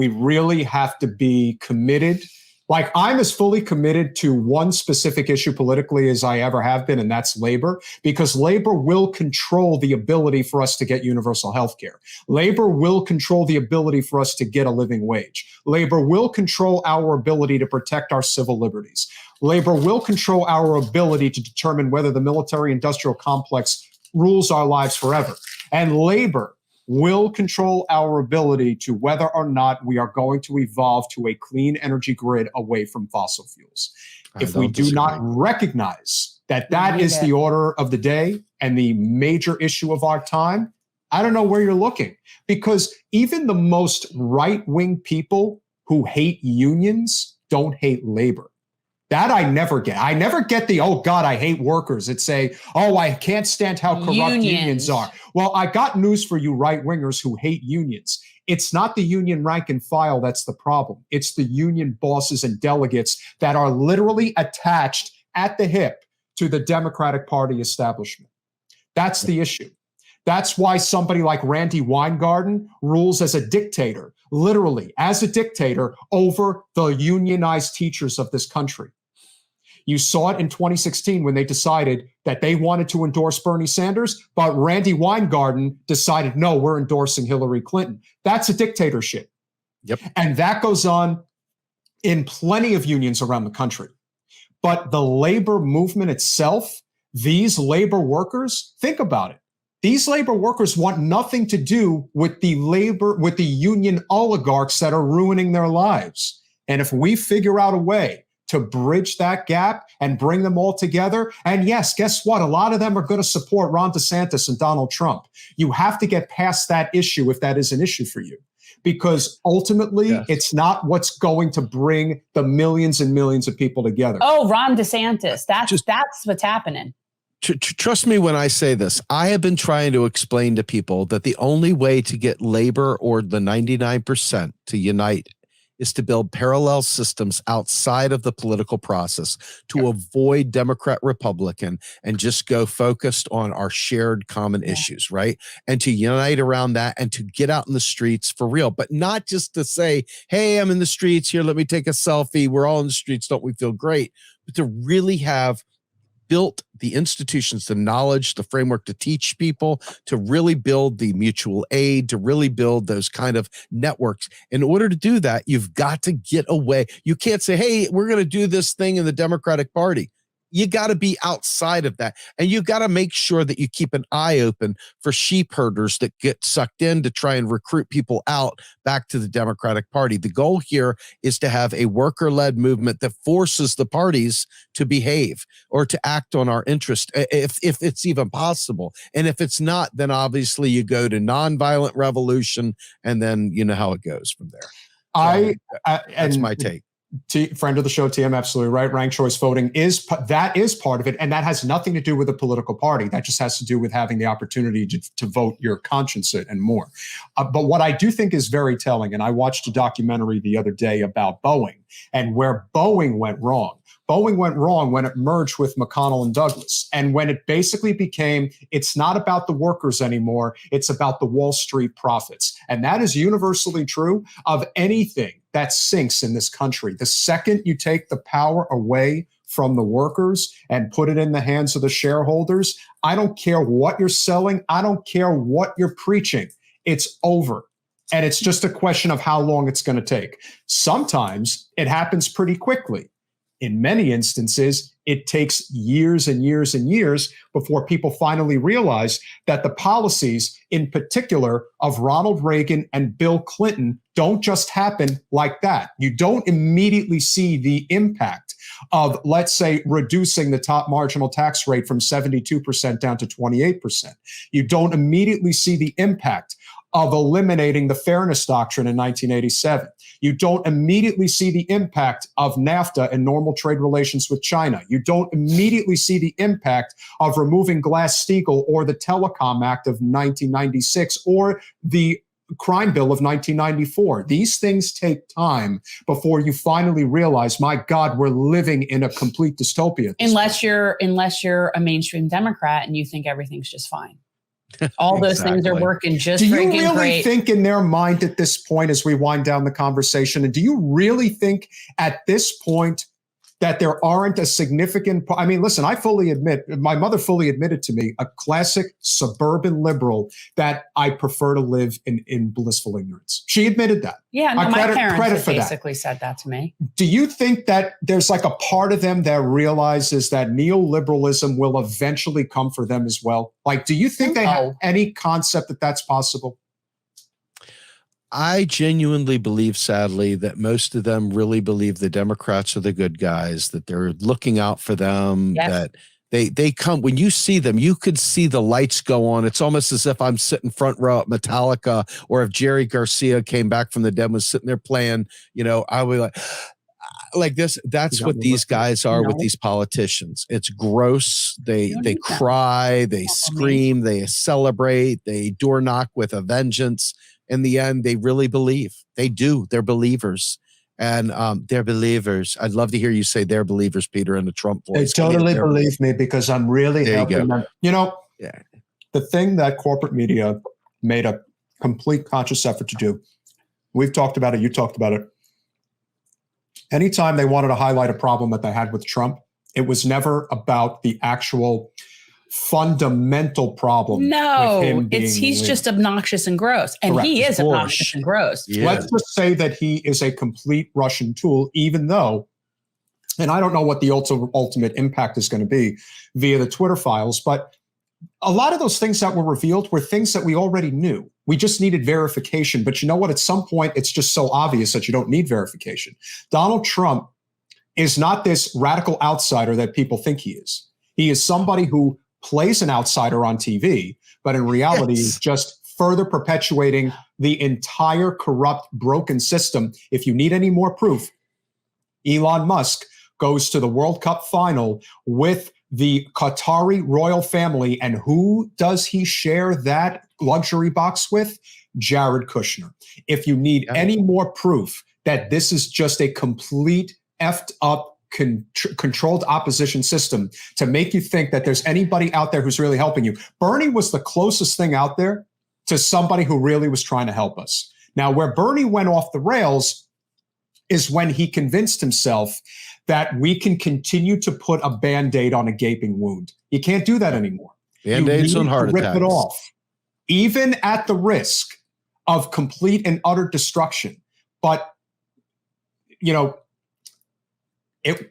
We really have to be committed. Like, I'm as fully committed to one specific issue politically as I ever have been, and that's labor, because labor will control the ability for us to get universal health care. Labor will control the ability for us to get a living wage. Labor will control our ability to protect our civil liberties. Labor will control our ability to determine whether the military-industrial complex rules our lives forever. And labor will control our ability to whether or not we are going to evolve to a clean energy grid away from fossil fuels. If we do not recognize that that is the order of the day and the major issue of our time, I don't know where you're looking. Because even the most right-wing people who hate unions don't hate labor. That I never get. I never get the, oh God, I hate workers. It's say, oh, I can't stand how corrupt unions are. Well, I got news for you right-wingers who hate unions. It's not the union rank and file that's the problem. It's the union bosses and delegates that are literally attached at the hip to the Democratic Party establishment. That's the issue. That's why somebody like Randy Weingarten rules as a dictator, literally as a dictator over the unionized teachers of this country. You saw it in 2016 when they decided that they wanted to endorse Bernie Sanders, but Randy Weingarten decided, no, we're endorsing Hillary Clinton. That's a dictatorship. Yep. And that goes on in plenty of unions around the country. But the labor movement itself, these labor workers, think about it. These labor workers want nothing to do with the union oligarchs that are ruining their lives. And if we figure out a way to bridge that gap and bring them all together, and yes, guess what? A lot of them are going to support Ron DeSantis and Donald Trump. You have to get past that issue if that is an issue for you. Because ultimately, it's not what's going to bring the millions and millions of people together. Oh, Ron DeSantis. That's what's happening. Trust me when I say this. I have been trying to explain to people that the only way to get labor or the 99% to unite is to build parallel systems outside of the political process to avoid Democrat Republican and just go focused on our shared common issues, right? And to unite around that and to get out in the streets for real, but not just to say, hey, I'm in the streets here. Let me take a selfie. We're all in the streets. Don't we feel great? But to really have built the institutions, the knowledge, the framework to teach people, to really build the mutual aid, to really build those kind of networks. In order to do that, you've got to get away. You can't say, hey, we're going to do this thing in the Democratic Party. You got to be outside of that. And you got to make sure that you keep an eye open for sheep herders that get sucked in to try and recruit people out back to the Democratic Party. The goal here is to have a worker-led movement that forces the parties to behave or to act on our interest, if it's even possible. And if it's not, then obviously you go to nonviolent revolution, and then you know how it goes from there. That's my take. Friend of the show, TM, absolutely right. Ranked choice voting is part of it, and that has nothing to do with a political party. That just has to do with having the opportunity to vote your conscience and more. But what I do think is very telling, and I watched a documentary the other day about Boeing and where Boeing went wrong. Boeing went wrong when it merged with McConnell and Douglas, and when it basically became, it's not about the workers anymore, it's about the Wall Street profits. And that is universally true of anything that sinks in this country. The second you take the power away from the workers and put it in the hands of the shareholders, I don't care what you're selling, I don't care what you're preaching, it's over. And it's just a question of how long it's going to take. Sometimes it happens pretty quickly. In many instances, it takes years and years and years before people finally realize that the policies, in particular, of Ronald Reagan and Bill Clinton don't just happen like that. You don't immediately see the impact of, let's say, reducing the top marginal tax rate from 72% down to 28%. You don't immediately see the impact of eliminating the fairness doctrine in 1987. You don't immediately see the impact of NAFTA and normal trade relations with China. You don't immediately see the impact of removing Glass-Steagall or the Telecom Act of 1996 or the Crime Bill of 1994. These things take time before you finally realize, my God, we're living in a complete dystopia. Unless you're a mainstream Democrat and you think everything's just fine. All those things are working just Do you freaking really great. think in their mind at this point, as we wind down the conversation, and do you really think at this point that there aren't a significant, I mean, listen, I fully admit, my mother fully admitted to me, a classic suburban liberal, that I prefer to live in blissful ignorance. She admitted that. Yeah, no, my parents basically said that to me. Do you think that there's like a part of them that realizes that neoliberalism will eventually come for them as well? Like, do you think they have any concept that that's possible? I genuinely believe, sadly, that most of them really believe the Democrats are the good guys, that they're looking out for them, that they come, when you see them, you could see the lights go on. It's almost as if I'm sitting front row at Metallica, or if Jerry Garcia came back from the dead, was sitting there playing, I would like this. That's what these guys are with these politicians. It's gross. They cry, they scream, they celebrate, they door knock with a vengeance. In the end, they really believe. They do. They're believers. And they're believers. I'd love to hear you say they're believers, Peter, in the Trump voice. They totally believe me, because I'm really helping them. The thing that corporate media made a complete conscious effort to do, we've talked about it, you talked about it. Anytime they wanted to highlight a problem that they had with Trump, it was never about the actual fundamental problem. No, he's just obnoxious and gross. And he is obnoxious and gross. Yeah. Let's just say that he is a complete Russian tool, even though, and I don't know what the ultimate impact is going to be via the Twitter files, but a lot of those things that were revealed were things that we already knew. We just needed verification. But you know what? At some point, it's just so obvious that you don't need verification. Donald Trump is not this radical outsider that people think he is. He is somebody who plays an outsider on TV, but in reality is just further perpetuating the entire corrupt, broken system. If you need any more proof, Elon Musk goes to the World Cup final with the Qatari royal family. And who does he share that luxury box with? Jared Kushner. If you need any more proof that this is just a complete effed up controlled opposition system to make you think that there's anybody out there who's really helping you, Bernie was the closest thing out there to somebody who really was trying to help us. Now, where Bernie went off the rails is when he convinced himself that we can continue to put a Band-Aid on a gaping wound. You can't do that anymore. Band-Aids on heart attacks. Rip it off, even at the risk of complete and utter destruction. But,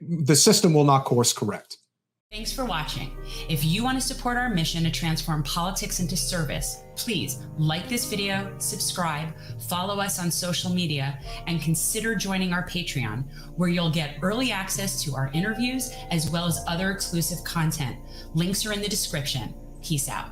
the system will not course correct. Thanks for watching. If you want to support our mission to transform politics into service, please like this video, subscribe, follow us on social media, and consider joining our Patreon, where you'll get early access to our interviews as well as other exclusive content. Links are in the description. Peace out.